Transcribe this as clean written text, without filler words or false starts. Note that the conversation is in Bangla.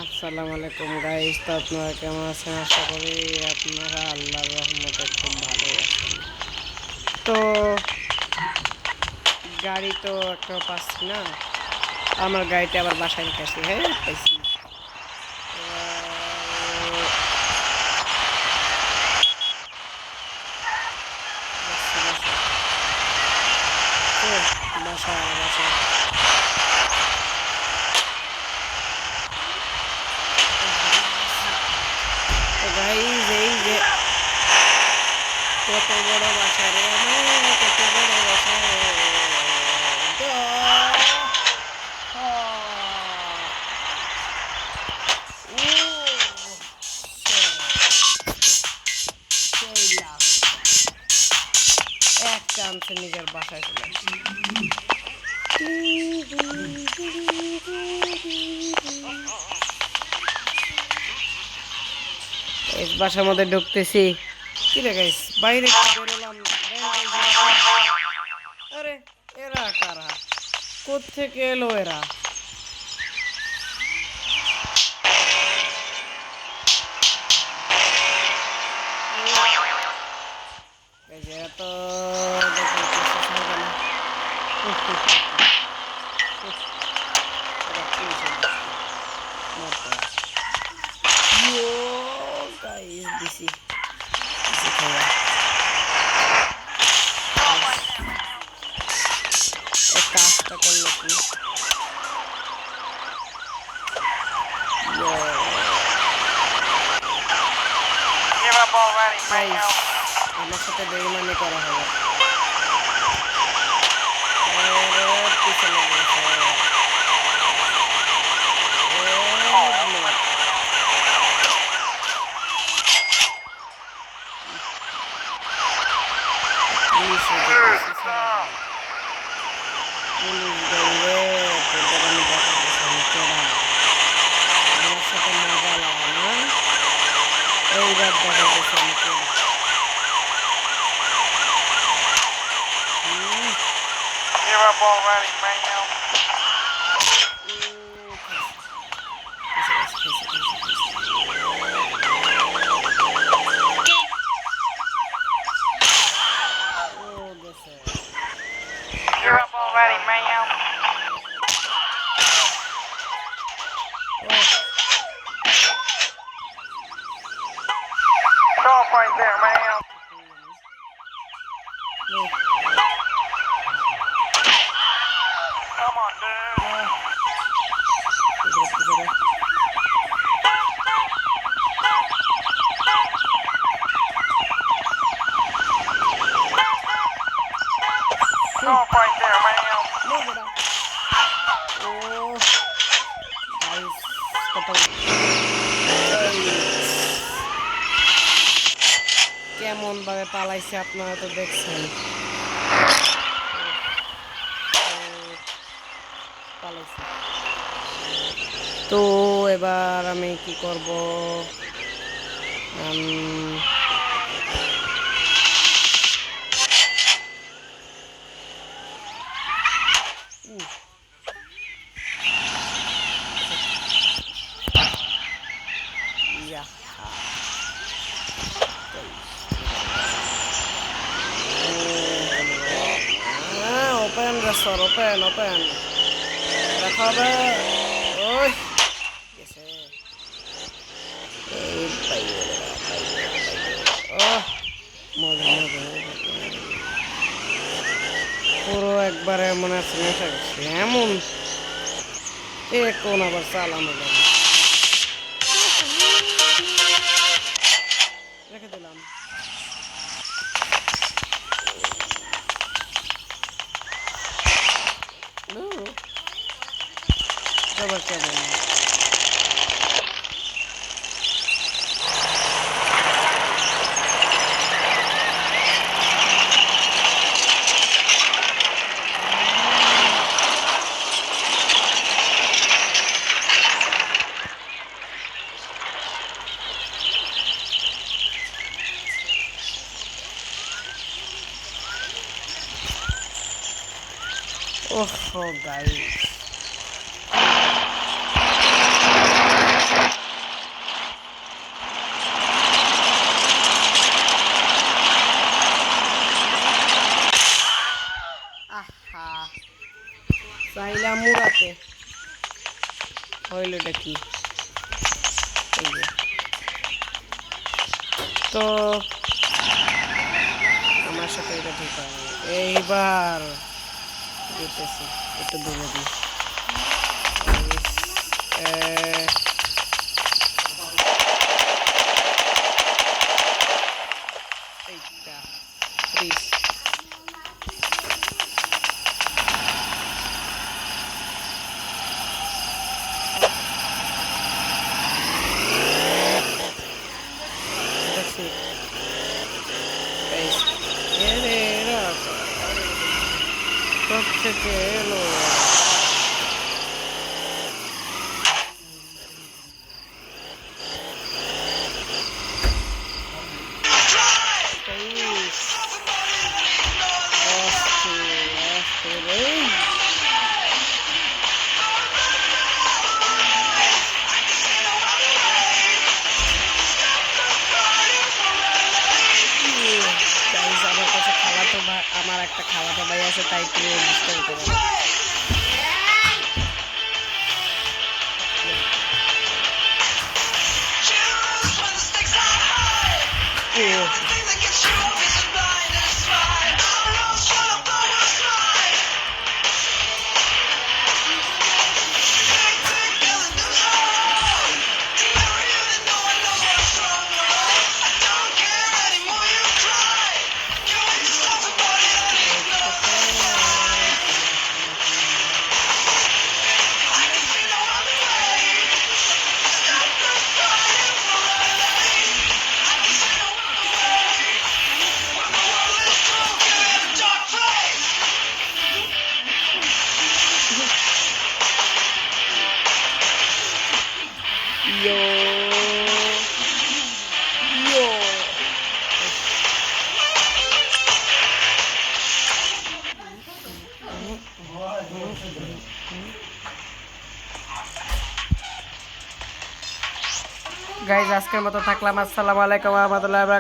আসসালামু আলাইকুম গাইস। তো আপনারা কেমন আছেন? আশা করি আপনারা আল্লাহর রহমতে খুব ভালো আছেন। তো গাড়ি তো একটা পাচ্ছি না, আমার গাড়িটা আবার বাসায় রেখে আসি। হ্যাঁ পাইছি। বাসা বাসা তো গাইস, এই যে কত বড় বাসা রে আমার, কত বড় বাসা এক চান্সে নিজের বাসায় চলে আসি। বাসার মধ্যে ঢুকতেছি। কি রে গাইস, বাইরে কি বেরোলাম। আরে এরা কারা, কোত্থেকে এলো এরা? এই যে এরা তো দিছি কাজটা করলো কি? আমার সাথে বেইমানি করা হবে। পিছনে Give up already, man. Give up already, man. Stop right there, man. Come on, dude. Stop right there, man. কেমন ভাবে পালাইছে আপনারা তো দেখছেন। তো এবার আমি কি করব? ওপেন রেস্টোর, ওপেন ওপেন দেখাবে। ওই পুরো একবারে মনে হচ্ছে নেশা গেছে এমন। কোন আবার চালানো রেখে দিলাম। আবার কেমন Oh, guys. হইল এটা কি? এই যে। তো আমার সাথে এটা ঠিক হয় না। এইবার যেতেছি একটু দূরে দিই। এইটা প্লিজ। থেকে এলো আমার কাছে খালাতো ভাই, আমার একটা খালাতো ভাই আছে, তাই তুমি বুঝতে পারতে পারো। Yo, yo. গাইজ আজকের মতো থাকলাম। আসসালামু আলাইকুম ওয়া রাহমাতুল্লাহি ওয়া বারাকাতুহু।